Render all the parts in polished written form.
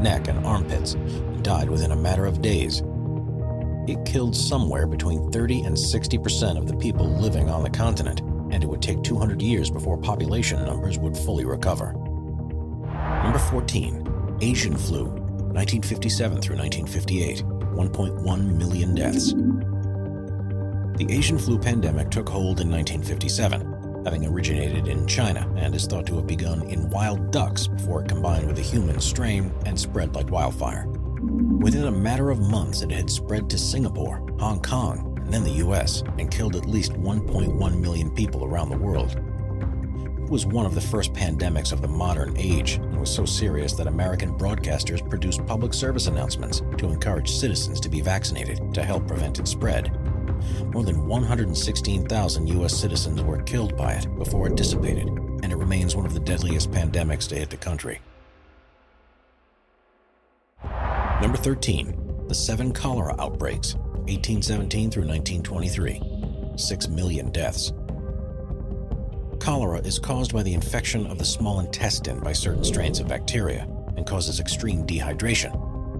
neck, and armpits, and died within a matter of days. It killed somewhere between 30 and 60% of the people living on the continent, and it would take 200 years before population numbers would fully recover. Number 14. Asian flu, 1957 through 1958, 1.1 million deaths. The Asian flu pandemic took hold in 1957, having originated in China, and is thought to have begun in wild ducks before it combined with a human strain and spread like wildfire. Within a matter of months, it had spread to Singapore, Hong Kong, and then the US, and killed at least 1.1 million people around the world. It was one of the first pandemics of the modern age, and was so serious that American broadcasters produced public service announcements to encourage citizens to be vaccinated to help prevent its spread. More than 116,000 US citizens were killed by it before it dissipated, and it remains one of the deadliest pandemics to hit the country. Number 13. The 7 cholera outbreaks, 1817 through 1923, 6 million deaths. Cholera is caused by the infection of the small intestine by certain strains of bacteria and causes extreme dehydration,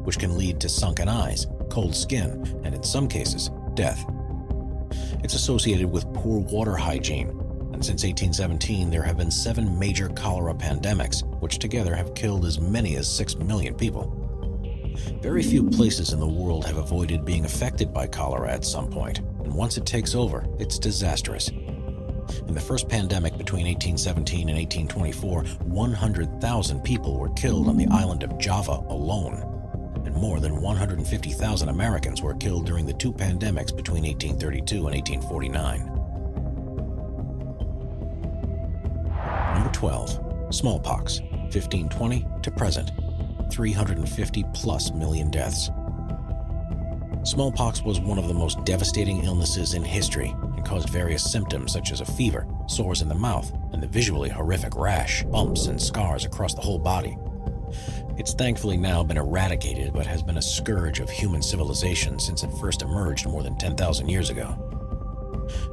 which can lead to sunken eyes, cold skin, and in some cases, death. It's associated with poor water hygiene, and since 1817 there have been 7 major cholera pandemics, which together have killed as many as 6 million people. Very few places in the world have avoided being affected by cholera at some point, and once it takes over, it's disastrous. In the first pandemic between 1817 and 1824, 100,000 people were killed on the island of Java alone, and more than 150,000 Americans were killed during the 2 pandemics between 1832 and 1849. Number 12. Smallpox, 1520 to present, 350+ million deaths. Smallpox was one of the most devastating illnesses in history and caused various symptoms such as a fever, sores in the mouth, and the visually horrific rash, bumps, and scars across the whole body. It's thankfully now been eradicated, but has been a scourge of human civilization since it first emerged more than 10,000 years ago.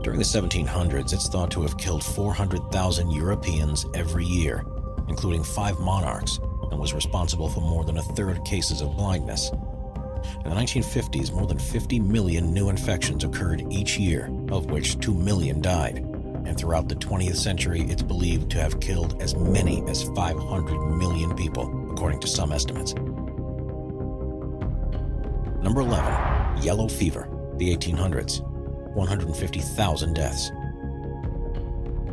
During the 1700s, it's thought to have killed 400,000 Europeans every year, including 5 monarchs, and was responsible for more than 1/3 cases of blindness. In the 1950s, more than 50 million new infections occurred each year, of which 2 million died. And throughout the 20th century, it's believed to have killed as many as 500 million people, according to some estimates. Number 11. Yellow fever, the 1800s, 150,000 deaths.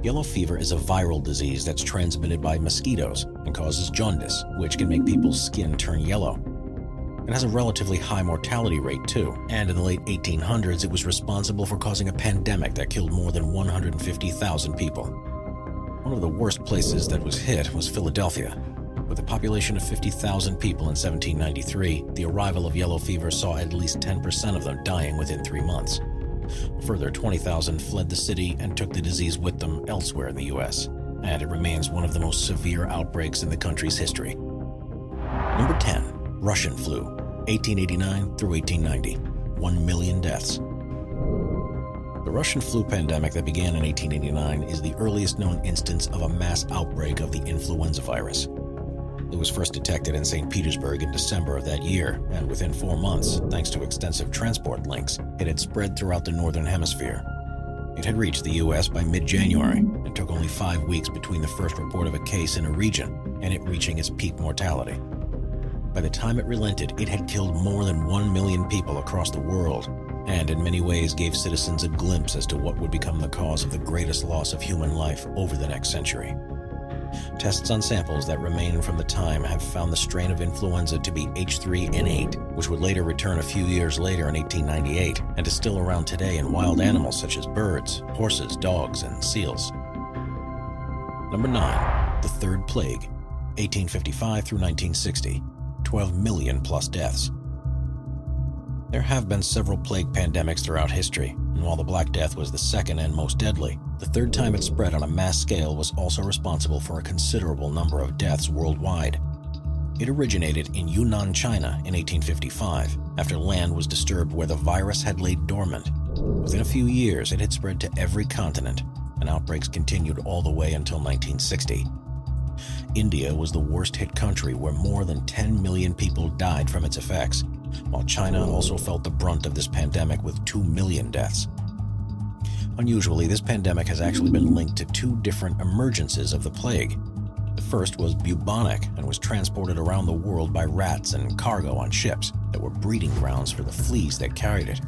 Yellow fever is a viral disease that's transmitted by mosquitoes and causes jaundice, which can make people's skin turn yellow. It has a relatively high mortality rate too, and in the late 1800s it was responsible for causing a pandemic that killed more than 150,000 people. One of the worst places that was hit was Philadelphia. With a population of 50,000 people in 1793, the arrival of yellow fever saw at least 10% of them dying within 3 months. A further 20,000 fled the city and took the disease with them elsewhere in the US, and it remains one of the most severe outbreaks in the country's history. Number 10. Russian flu, 1889 through 1890, 1 million deaths. The Russian flu pandemic that began in 1889 is the earliest known instance of a mass outbreak of the influenza virus. It was first detected in St. Petersburg in December of that year, and within 4 months, thanks to extensive transport links, it had spread throughout the northern hemisphere. It had reached the US by mid-January, and took only 5 weeks between the first report of a case in a region and it reaching its peak mortality. By the time it relented, it had killed more than 1 million people across the world, and in many ways gave citizens a glimpse as to what would become the cause of the greatest loss of human life over the next century. Tests on samples that remain from the time have found the strain of influenza to be H3N8, which would later return a few years later in 1898, and is still around today in wild animals such as birds, horses, dogs, and seals. Number 9. The Third Plague, 1855 through 1960, 12 million plus deaths. There have been several plague pandemics throughout history, and while the Black Death was the second and most deadly, the third time it spread on a mass scale was also responsible for a considerable number of deaths worldwide. It originated in Yunnan, China in 1855, after land was disturbed where the virus had laid dormant. Within a few years, it had spread to every continent, and outbreaks continued all the way until 1960. India was the worst-hit country where more than 10 million people died from its effects, while China also felt the brunt of this pandemic with 2 million deaths. Unusually, this pandemic has actually been linked to two different emergences of the plague. The first was bubonic and was transported around the world by rats and cargo on ships that were breeding grounds for the fleas that carried it.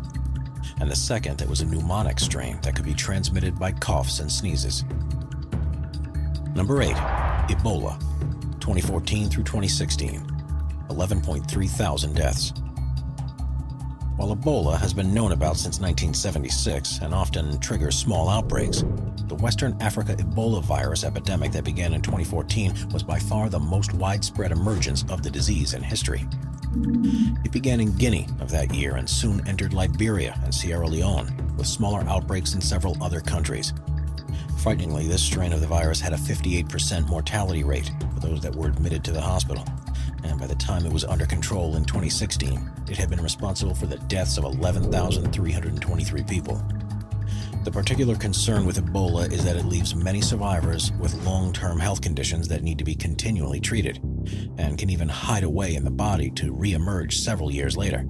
And the second, that was a pneumonic strain that could be transmitted by coughs and sneezes. Number 8. Ebola, 2014 through 2016, 11.3 thousand deaths. While Ebola has been known about since 1976 and often triggers small outbreaks, the Western Africa Ebola virus epidemic that began in 2014 was by far the most widespread emergence of the disease in history. It began in Guinea of that year and soon entered Liberia and Sierra Leone, with smaller outbreaks in several other countries. Frighteningly, this strain of the virus had a 58% mortality rate for those that were admitted to the hospital, and by the time it was under control in 2016, it had been responsible for the deaths of 11,323 people. The particular concern with Ebola is that it leaves many survivors with long-term health conditions that need to be continually treated, and can even hide away in the body to re-emerge several years later.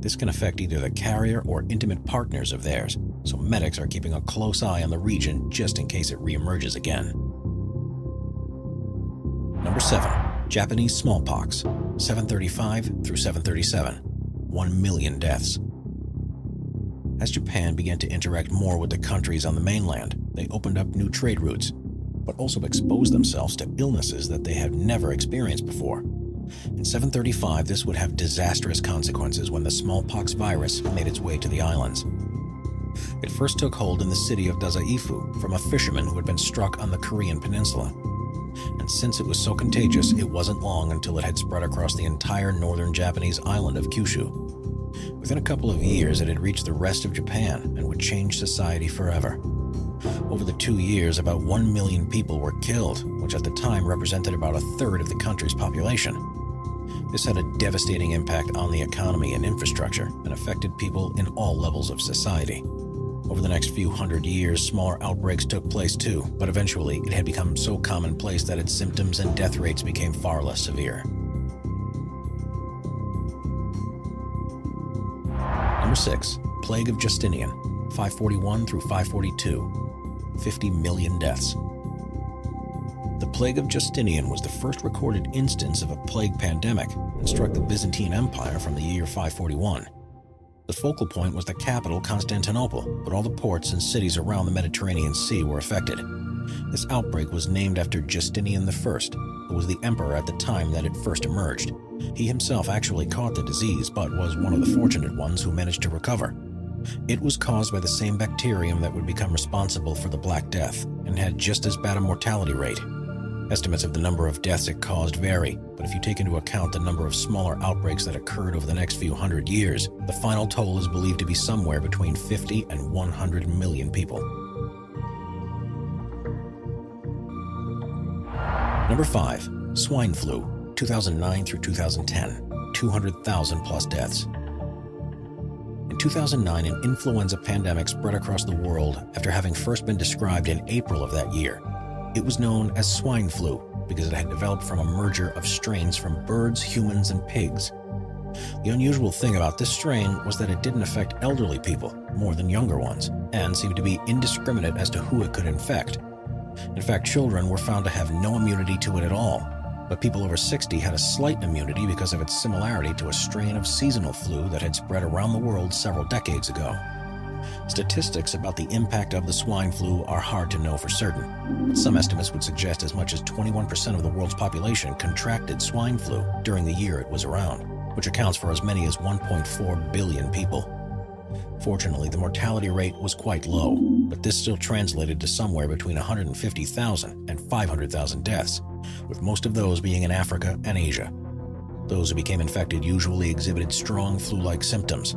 This can affect either the carrier or intimate partners of theirs, so medics are keeping a close eye on the region just in case it re-emerges again. Number 7. Japanese smallpox, 735 through 737, 1 million deaths. As Japan began to interact more with the countries on the mainland, they opened up new trade routes, but also exposed themselves to illnesses that they had never experienced before. In 735, this would have disastrous consequences when the smallpox virus made its way to the islands. It first took hold in the city of Dazaifu from a fisherman who had been struck on the Korean peninsula. And since it was so contagious, it wasn't long until it had spread across the entire northern Japanese island of Kyushu. Within a couple of years, it had reached the rest of Japan and would change society forever. Over the 2 years, about 1 million people were killed, which at the time represented about a third of the country's population. This had a devastating impact on the economy and infrastructure and affected people in all levels of society. Over the next few hundred years, smaller outbreaks took place too, but eventually it had become so commonplace that its symptoms and death rates became far less severe. Number 6. Plague of Justinian, 541 through 542, 50 million deaths. The Plague of Justinian was the first recorded instance of a plague pandemic and struck the Byzantine Empire from the year 541. The focal point was the capital, Constantinople, but all the ports and cities around the Mediterranean Sea were affected. This outbreak was named after Justinian I, who was the emperor at the time that it first emerged. He himself actually caught the disease, but was one of the fortunate ones who managed to recover. It was caused by the same bacterium that would become responsible for the Black Death, and had just as bad a mortality rate. Estimates of the number of deaths it caused vary, but if you take into account the number of smaller outbreaks that occurred over the next few hundred years, the final total is believed to be somewhere between 50 and 100 million people. Number 5. Swine flu, 2009 through 2010, 200,000 plus deaths. In 2009, an influenza pandemic spread across the world after having first been described in April of that year. It was known as swine flu because it had developed from a merger of strains from birds, humans, and pigs. The unusual thing about this strain was that it didn't affect elderly people more than younger ones, and seemed to be indiscriminate as to who it could infect. In fact, children were found to have no immunity to it at all, but people over 60 had a slight immunity because of its similarity to a strain of seasonal flu that had spread around the world several decades ago. Statistics about the impact of the swine flu are hard to know for certain, but some estimates would suggest as much as 21% of the world's population contracted swine flu during the year it was around, which accounts for as many as 1.4 billion people. Fortunately, the mortality rate was quite low, but this still translated to somewhere between 150,000 and 500,000 deaths, with most of those being in Africa and Asia. Those who became infected usually exhibited strong flu-like symptoms,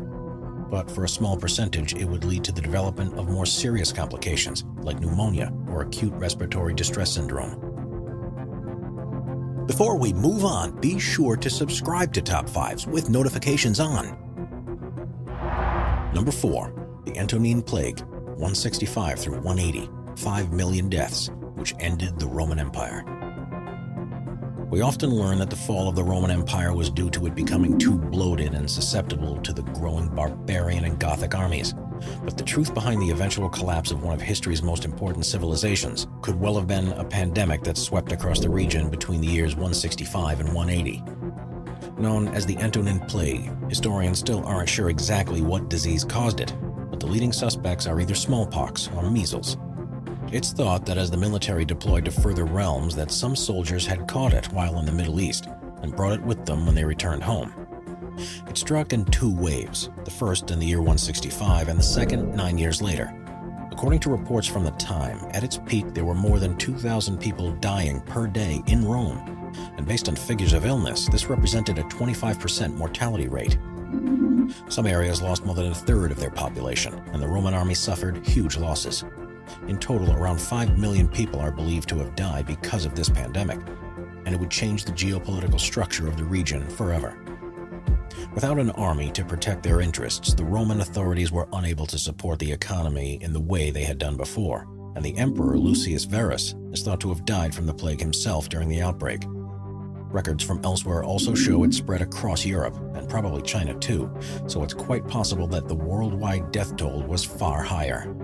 but for a small percentage, it would lead to the development of more serious complications like pneumonia or acute respiratory distress syndrome. Before we move on, be sure to subscribe to Top 5s with notifications on. Number 4. The Antonine Plague, 165 through 180, 5 million deaths, which ended the Roman Empire. We often learn that the fall of the Roman Empire was due to it becoming too bloated and susceptible to the growing barbarian and Gothic armies. But the truth behind the eventual collapse of one of history's most important civilizations could well have been a pandemic that swept across the region between the years 165 and 180. Known as the Antonine Plague, historians still aren't sure exactly what disease caused it, but the leading suspects are either smallpox or measles. It's thought that as the military deployed to further realms that some soldiers had caught it while in the Middle East and brought it with them when they returned home. It struck in two waves, the first in the year 165 and the second 9 years later. According to reports from the time, at its peak there were more than 2,000 people dying per day in Rome, and based on figures of illness, this represented a 25% mortality rate. Some areas lost more than a third of their population, and the Roman army suffered huge losses. In total, around 5 million people are believed to have died because of this pandemic, and it would change the geopolitical structure of the region forever. Without an army to protect their interests, the Roman authorities were unable to support the economy in the way they had done before, and the emperor Lucius Verus is thought to have died from the plague himself during the outbreak. Records from elsewhere also show it spread across Europe, and probably China too, so it's quite possible that the worldwide death toll was far higher.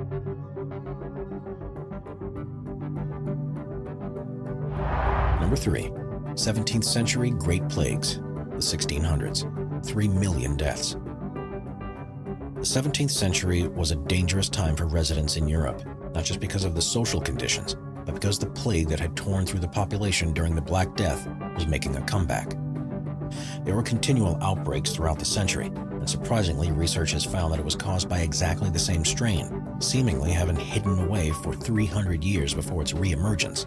Number 3. 17th century Great Plagues, the 1600s. 3 million deaths. The 17th century was a dangerous time for residents in Europe, not just because of the social conditions, but because the plague that had torn through the population during the Black Death was making a comeback. There were continual outbreaks throughout the century, and surprisingly, research has found that it was caused by exactly the same strain, seemingly having hidden away for 300 years before its re-emergence.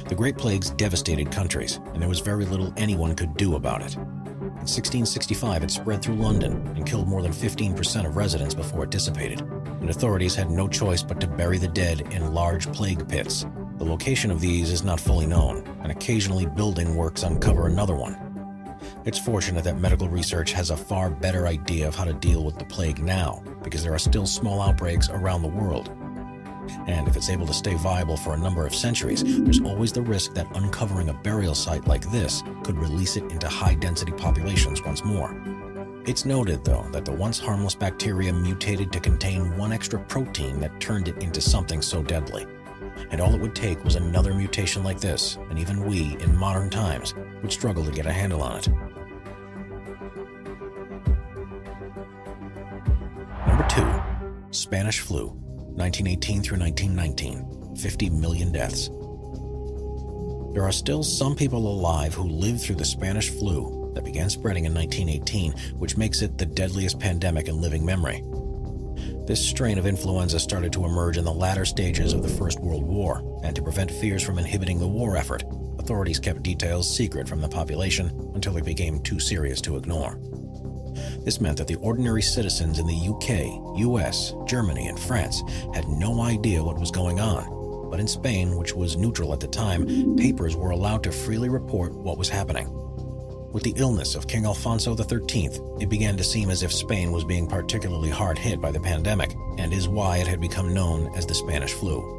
The Great Plagues devastated countries, and there was very little anyone could do about it. In 1665, it spread through London and killed more than 15% of residents before it dissipated, and authorities had no choice but to bury the dead in large plague pits. The location of these is not fully known, and occasionally building works uncover another one. It's fortunate that medical research has a far better idea of how to deal with the plague now, because there are still small outbreaks around the world. And if it's able to stay viable for a number of centuries, there's always the risk that uncovering a burial site like this could release it into high-density populations once more. It's noted, though, that the once harmless bacteria mutated to contain one extra protein that turned it into something so deadly. And all it would take was another mutation like this, and even we, in modern times, would struggle to get a handle on it. Number 2. Spanish flu. 1918 through 1919, 50 million deaths. There are still some people alive who lived through the Spanish flu that began spreading in 1918, which makes it the deadliest pandemic in living memory. This strain of influenza started to emerge in the latter stages of the First World War, and to prevent fears from inhibiting the war effort, authorities kept details secret from the population until it became too serious to ignore. This meant that the ordinary citizens in the UK, US, Germany, and France had no idea what was going on. But in Spain, which was neutral at the time, papers were allowed to freely report what was happening. With the illness of King Alfonso XIII, it began to seem as if Spain was being particularly hard hit by the pandemic, and is why it had become known as the Spanish flu.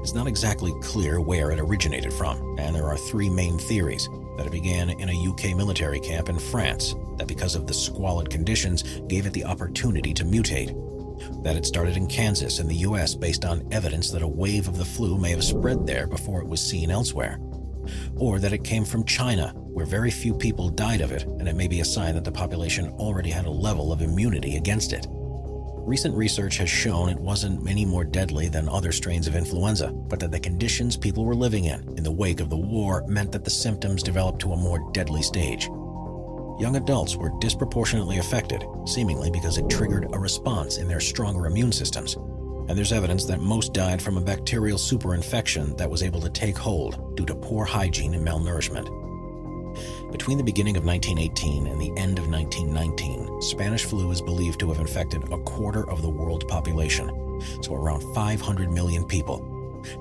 It's not exactly clear where it originated from, and there are three main theories: that it began in a UK military camp in France, that because of the squalid conditions gave it the opportunity to mutate, that it started in Kansas in the US based on evidence that a wave of the flu may have spread there before it was seen elsewhere, or that it came from China, where very few people died of it, and it may be a sign that the population already had a level of immunity against it. Recent research has shown it wasn't any more deadly than other strains of influenza, but that the conditions people were living in the wake of the war meant that the symptoms developed to a more deadly stage. Young adults were disproportionately affected, seemingly because it triggered a response in their stronger immune systems. And there's evidence that most died from a bacterial superinfection that was able to take hold due to poor hygiene and malnourishment. Between the beginning of 1918 and the end of 1919, Spanish flu is believed to have infected a quarter of the world population, so around 500 million people.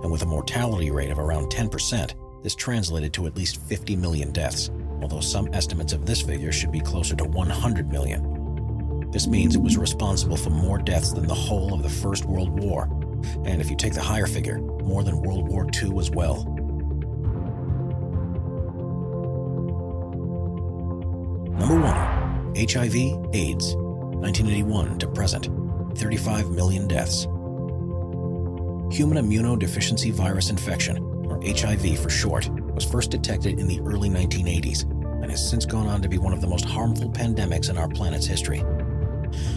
And with a mortality rate of around 10%, this translated to at least 50 million deaths, although some estimates of this figure should be closer to 100 million. This means it was responsible for more deaths than the whole of the First World War, and if you take the higher figure, more than World War II as well. Number 1. HIV/AIDS, 1981 to present, 35 million deaths. Human immunodeficiency virus infection, or HIV for short, was first detected in the early 1980s and has since gone on to be one of the most harmful pandemics in our planet's history.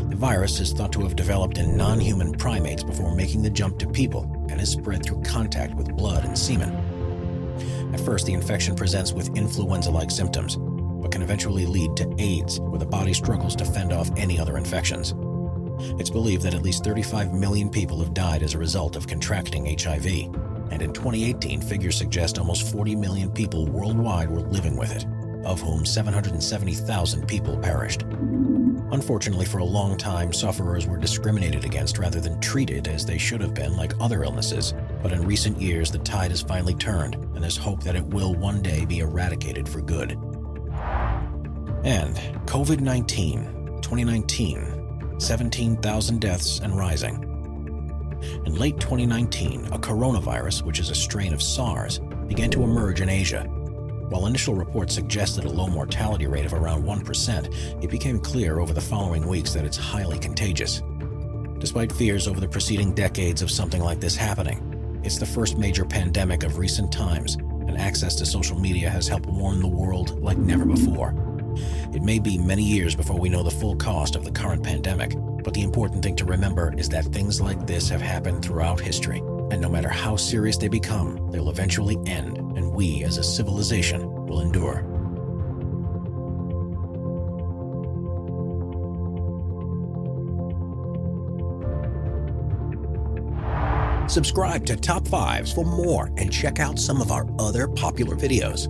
The virus is thought to have developed in non-human primates before making the jump to people and is spread through contact with blood and semen. At first, the infection presents with influenza-like symptoms, but can eventually lead to AIDS, where the body struggles to fend off any other infections. It's believed that at least 35 million people have died as a result of contracting HIV, and in 2018, figures suggest almost 40 million people worldwide were living with it, of whom 770,000 people perished. Unfortunately, for a long time, sufferers were discriminated against rather than treated as they should have been like other illnesses, but in recent years, the tide has finally turned, and there's hope that it will one day be eradicated for good. And COVID-19, 2019, 17,000 deaths and rising. In late 2019, a coronavirus, which is a strain of SARS, began to emerge in Asia. While initial reports suggested a low mortality rate of around 1%, it became clear over the following weeks that it's highly contagious. Despite fears over the preceding decades of something like this happening, it's the first major pandemic of recent times, and access to social media has helped warn the world like never before. It may be many years before we know the full cost of the current pandemic, but the important thing to remember is that things like this have happened throughout history, and no matter how serious they become, they'll eventually end, and we as a civilization will endure. Subscribe to Top 5s for more and check out some of our other popular videos.